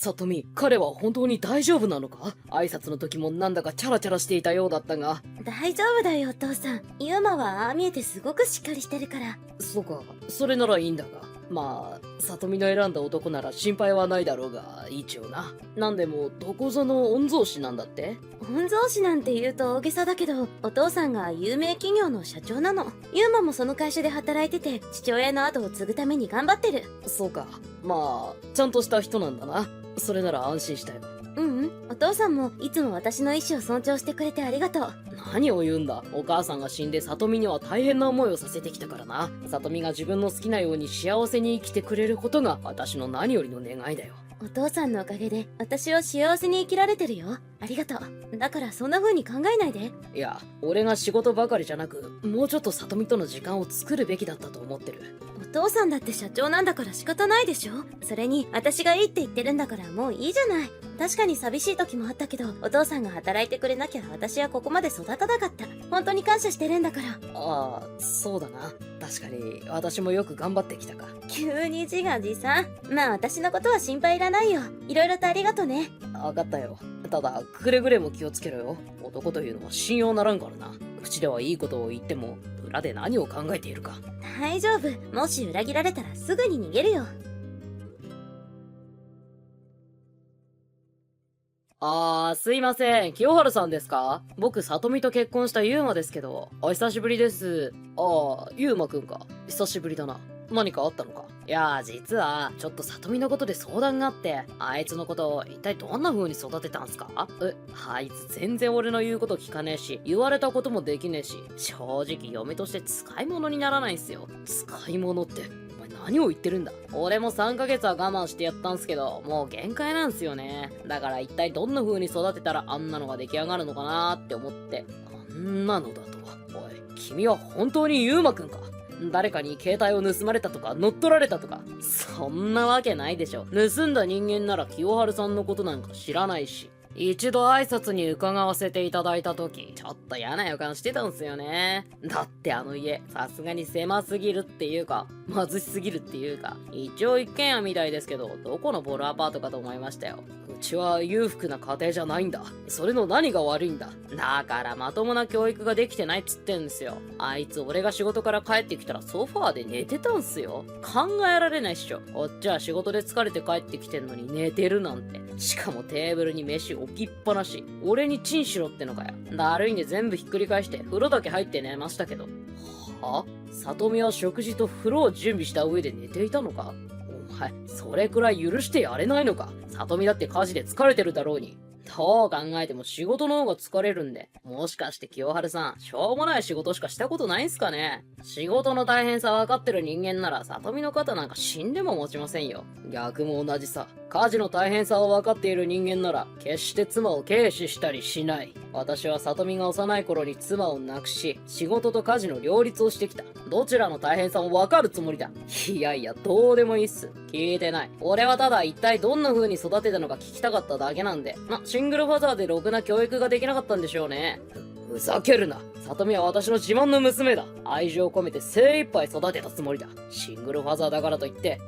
さとみ、彼は本当に大丈夫なのか？挨拶の時もなんだかチャラチャラしていたようだったが。大丈夫だよお父さん。ユーマはああ見えてすごくしっかりしてるから。そうか、それならいいんだが。まあ、さとみの選んだ男なら心配はないだろうが、一応な。なんでも、どこぞの御曹司なんだって？御曹司なんて言うと大げさだけど、お父さんが有名企業の社長なの。ユーマもその会社で働いてて、父親の後を継ぐために頑張ってる。そうか。まあ、ちゃんとした人なんだな。それなら安心したよ。お父さんもいつも私の意思を尊重してくれてありがとう。何を言うんだ。お母さんが死んで里美には大変な思いをさせてきたからな。里美が自分の好きなように幸せに生きてくれることが私の何よりの願いだよ。お父さんのおかげで私を幸せに生きられてるよ。ありがとう。だからそんな風に考えないで。いや、俺が仕事ばかりじゃなく、もうちょっと里美との時間を作るべきだったと思ってる。お父さんだって社長なんだから仕方ないでしょ。それに私がいいって言ってるんだからもういいじゃない。確かに寂しい時もあったけど、お父さんが働いてくれなきゃ私はここまで育たなかった。本当に感謝してるんだから。ああ、そうだな。確かに私もよく頑張ってきたか。急に自画自賛。まあ私のことは心配いらないよ。いろいろとありがとね。わかったよ。ただ、くれぐれも気をつけろよ。男というのは信用ならんからな。口ではいいことを言っても、裏で何を考えているか。大丈夫。もし裏切られたらすぐに逃げるよ。すいません。清春さんですか？僕、里美と結婚したユーマですけど。お久しぶりです。ユーマくんか。久しぶりだな。何かあったのか？いや実は、ちょっと里美のことで相談があって、あいつのことを一体どんな風に育てたんすか？あいつ全然俺の言うこと聞かねえし、言われたこともできねえし、正直嫁として使い物にならないんすよ。使い物って。何を言ってるんだ。俺も3ヶ月は我慢してやったんすけど、もう限界なんすよね。だから一体どんな風に育てたらあんなのが出来上がるのかなーって思って。あんなのだとは。おい、君は本当にユーマくんか？誰かに携帯を盗まれたとか乗っ取られたとか、そんなわけないでしょ。盗んだ人間なら清春さんのことなんか知らないし。一度挨拶に伺わせていただいた時、ちょっと嫌な予感してたんすよね。だってあの家、さすがに狭すぎるっていうか、貧しすぎるっていうか、一応一軒家みたいですけど、どこのボロアパートかと思いましたよ。うちは裕福な家庭じゃないんだ。それの何が悪いんだ。だからまともな教育ができてないっつってんですよ。あいつ俺が仕事から帰ってきたらソファーで寝てたんすよ。考えられないっしょ。こっちは仕事で疲れて帰ってきてんのに寝てるなんて。しかもテーブルに飯置きっぱなし。俺にチンしろってのかよ。だるいんで全部ひっくり返して風呂だけ入って寝ましたけど。は？里美は食事と風呂を準備した上で寝ていたのか？お前、それくらい許してやれないのか？里美だって家事で疲れてるだろうに。どう考えても仕事の方が疲れるんで。もしかして清春さん、しょうもない仕事しかしたことないんすかね？仕事の大変さ分かってる人間なら、里美の肩なんか死んでも持ちませんよ。逆も同じさ。家事の大変さを分かっている人間なら、決して妻を軽視したりしない。私は里美が幼い頃に妻を亡くし、仕事と家事の両立をしてきた。どちらの大変さも分かるつもりだ。いやいや、どうでもいいっす。聞いてない。俺はただ一体どんな風に育てたのか聞きたかっただけなんで。シングルファザーでろくな教育ができなかったんでしょうね。ふざけるな。里美は私の自慢の娘だ。愛情を込めて精一杯育てたつもりだ。シングルファザーだからといって、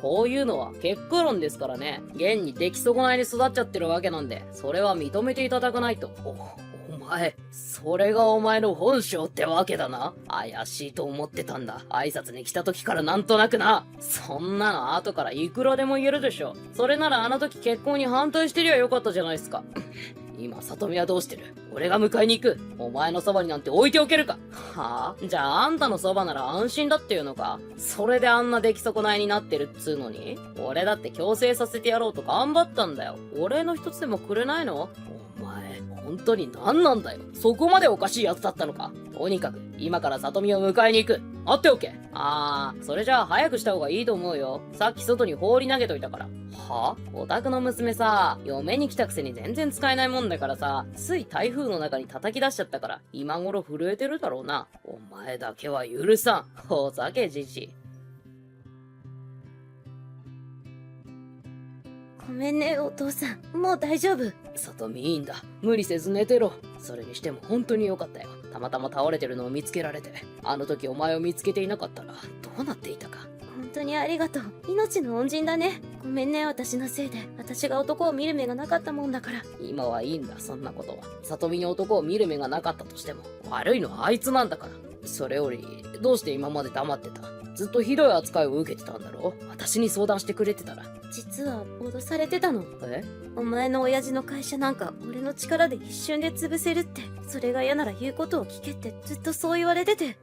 こういうのは結果論ですからね。現に出来損ないに育っちゃってるわけなんで、それは認めていただかないと。お前、それがお前の本性ってわけだな。怪しいと思ってたんだ。挨拶に来た時からなんとなくな。そんなの後からいくらでも言えるでしょ。それならあの時結婚に反対してりゃよかったじゃないっすか。今、里美はどうしてる？俺が迎えに行く。お前のそばになんて置いておけるか？はぁ？じゃああんたのそばなら安心だっていうのか？それであんな出来損ないになってるっつうのに？俺だって強制させてやろうと頑張ったんだよ。お礼の一つでもくれないの？お前、本当に何なんだよ。そこまでおかしいやつだったのか？とにかく、今から里美を迎えに行く。待っておけ。それじゃあ早くした方がいいと思うよ。さっき外に放り投げといたから。は？お宅の娘さ、嫁に来たくせに全然使えないもんだからさ、つい台風の中に叩き出しちゃったから、今頃震えてるだろうな。お前だけは許さん。ほざけじじい。ごめんねお父さん。もう大丈夫。里美いいんだ。無理せず寝てろ。それにしても本当に良かったよ。たまたま倒れてるのを見つけられて。あの時お前を見つけていなかったら、どうなっていたか。本当にありがとう。命の恩人だね。ごめんね、私のせいで。私が男を見る目がなかったもんだから。今はいいんだ、そんなことは。里美に男を見る目がなかったとしても、悪いのはあいつなんだから。それより、どうして今まで黙ってた？ずっとひどい扱いを受けてたんだろ？私に相談してくれてたら。実は脅されてたの。え？お前の親父の会社なんか俺の力で一瞬で潰せるって。それが嫌なら言うことを聞けってずっとそう言われてて。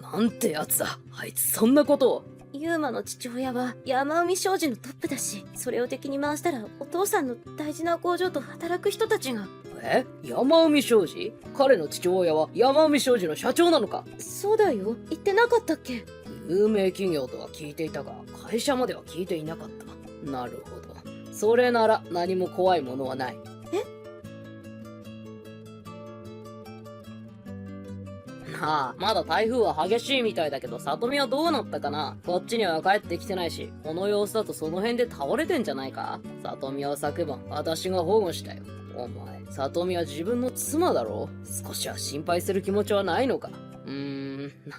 なんてやつだ。あいつそんなことを。ユーマの父親は山海商事のトップだし、それを敵に回したらお父さんの大事な工場と働く人たちが。山海商事？彼の父親は山海商事の社長なのか？そうだよ。言ってなかったっけ？有名企業とは聞いていたが、会社までは聞いていなかった。なるほど。それなら何も怖いものはない。なあ、まだ台風は激しいみたいだけど、里美はどうなったかな？こっちには帰ってきてないし、この様子だとその辺で倒れてんじゃないか？里美は昨晩、私が保護したよ。お前、里美は自分の妻だろ？少しは心配する気持ちはないのか？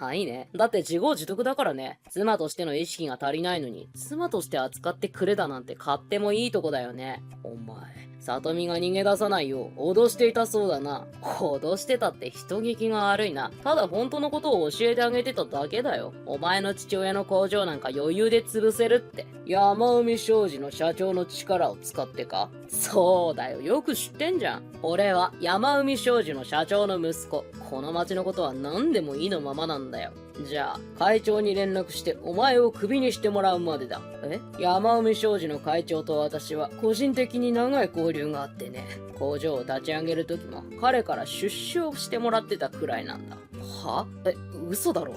ないね。だって自業自得だからね。妻としての意識が足りないのに、妻として扱ってくれだなんて買ってもいいとこだよね。お前、里美が逃げ出さないよう脅していたそうだな。脅してたって人聞きが悪いな。ただ本当のことを教えてあげてただけだよ。お前の父親の工場なんか余裕で潰せるって。山海商事の社長の力を使ってか？そうだよ、よく知ってんじゃん。俺は山海商事の社長の息子。この町のことは何でもいいのままなんだよ。じゃあ、会長に連絡してお前をクビにしてもらうまでだ。山海商事の会長と私は個人的に長い交流があってね。工場を立ち上げる時も彼から出資をしてもらってたくらいなんだ。は？嘘だろ？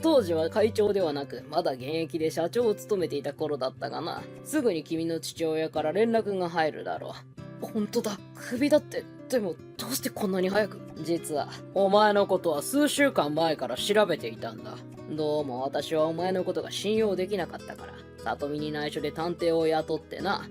当時は会長ではなく、まだ現役で社長を務めていた頃だったがな。すぐに君の父親から連絡が入るだろう。本当だ、クビだって。でも、どうしてこんなに早く？実は、お前のことは数週間前から調べていたんだ。どうも私はお前のことが信用できなかったから、里美に内緒で探偵を雇ってな。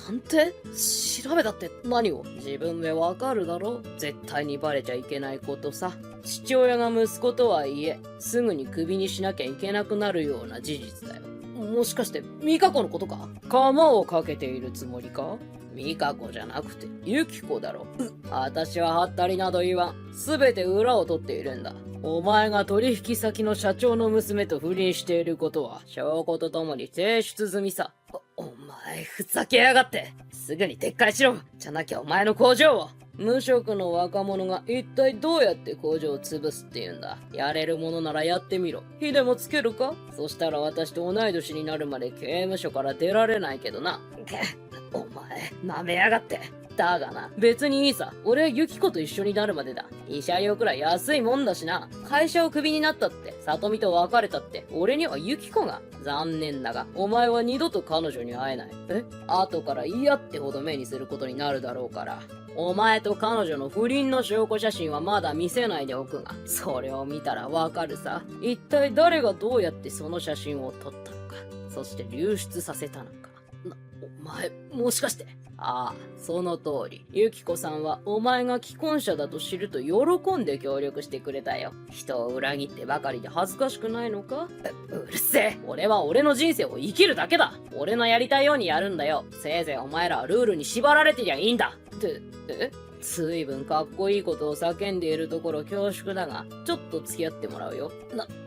探偵？調べたって何を？自分でわかるだろ？絶対にバレちゃいけないことさ。父親が息子とはいえ、すぐにクビにしなきゃいけなくなるような事実だよ。もしかして、ミカコのことか？釜をかけているつもりか？ミカコじゃなくて、ユキコだろ。私はハッタリなど言わん。すべて裏を取っているんだ。お前が取引先の社長の娘と不倫していることは、証拠とともに提出済みさ。お前、ふざけやがって。すぐに撤回しろ。じゃなきゃお前の工場を。無職の若者が一体どうやって工場を潰すって言うんだ。やれるものならやってみろ。火でもつけるか？そしたら私と同い年になるまで刑務所から出られないけどな。お前、舐めやがって。だがな、別にいいさ。俺はユキコと一緒になるまでだ。慰謝料くらい安いもんだしな。会社をクビになったって、里美と別れたって、俺にはユキコが。残念だが、お前は二度と彼女に会えない。後から嫌ってほど目にすることになるだろうから。お前と彼女の不倫の証拠写真はまだ見せないでおくが、それを見たらわかるさ。一体誰がどうやってその写真を撮ったのか、そして流出させたのか。お前、もしかして。ああ、その通り。ユキコさんはお前が既婚者だと知ると喜んで協力してくれたよ。人を裏切ってばかりで恥ずかしくないのか？うるせえ。俺は俺の人生を生きるだけだ。俺のやりたいようにやるんだよ。せいぜいお前らはルールに縛られてりゃいいんだ。随分かっこいいことを叫んでいるところ恐縮だが、ちょっと付き合ってもらうよ。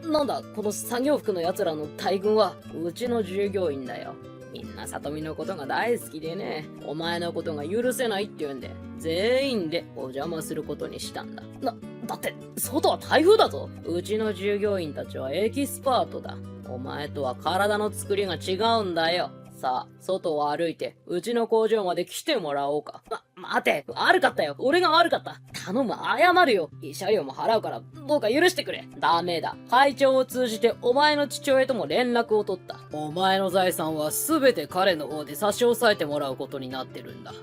なんだ、この作業服の奴らの大群は、うちの従業員だよ。みんな里美のことが大好きでね、お前のことが許せないって言うんで、全員でお邪魔することにしたんだ。だって、外は台風だぞ。うちの従業員たちはエキスパートだ。お前とは体の作りが違うんだよ。さあ、外を歩いて、うちの工場まで来てもらおうか。待て、悪かったよ。俺が悪かった。頼む、謝るよ。慰謝料も払うから、どうか許してくれ。ダメだ。会長を通じて、お前の父親とも連絡を取った。お前の財産は全て彼の方で差し押さえてもらうことになってるんだ。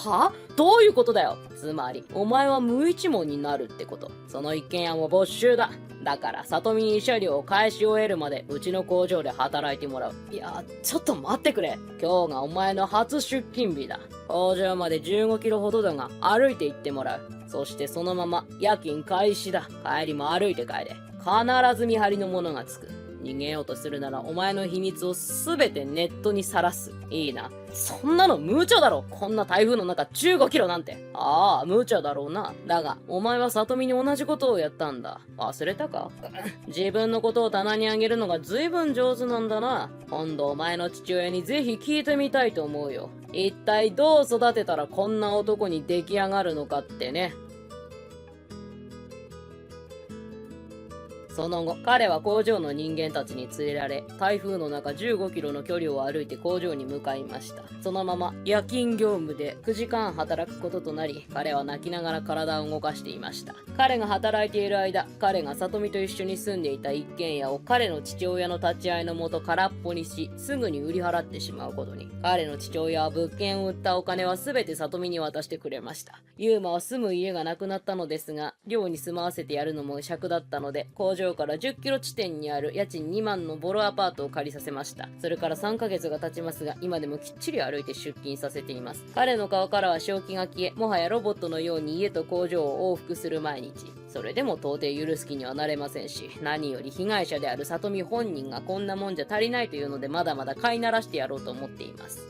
は？どういうことだよ。つまり、お前は無一文になるってこと。その一軒家も没収だ。だから、里見に慰謝料を返し終えるまで、うちの工場で働いてもらう。いや、ちょっと待ってくれ。今日がお前の初出勤日だ。工場まで15キロほどだが、歩いて行ってもらう。そしてそのまま、夜勤開始だ。帰りも歩いて帰れ。必ず見張りの者がつく。逃げようとするならお前の秘密をすべてネットにさらす。いいな。そんなの無茶だろ。こんな台風の中15キロなんて。ああ、無茶だろうな。だが、お前は里見に同じことをやったんだ。忘れたか？自分のことを棚にあげるのが随分上手なんだな。今度お前の父親にぜひ聞いてみたいと思うよ。一体どう育てたらこんな男に出来上がるのかってね。その後、彼は工場の人間たちに連れられ、台風の中15キロの距離を歩いて工場に向かいました。そのまま夜勤業務で9時間働くこととなり、彼は泣きながら体を動かしていました。彼が働いている間、彼が里美と一緒に住んでいた一軒家を彼の父親の立ち会いのもと空っぽにし、すぐに売り払ってしまうことに。彼の父親は物件を売ったお金は全て里美に渡してくれました。ユーマは住む家がなくなったのですが、寮に住まわせてやるのも尺だったので、工場から10キロ地点にある家賃2万のボロアパートを借りさせました。それから3ヶ月が経ちますが、今でもきっちり歩いて出勤させています。彼の顔からは正気が消え、もはやロボットのように家と工場を往復する毎日。それでも到底許す気にはなれませんし、何より被害者である里美本人がこんなもんじゃ足りないというので、まだまだ飼いならしてやろうと思っています。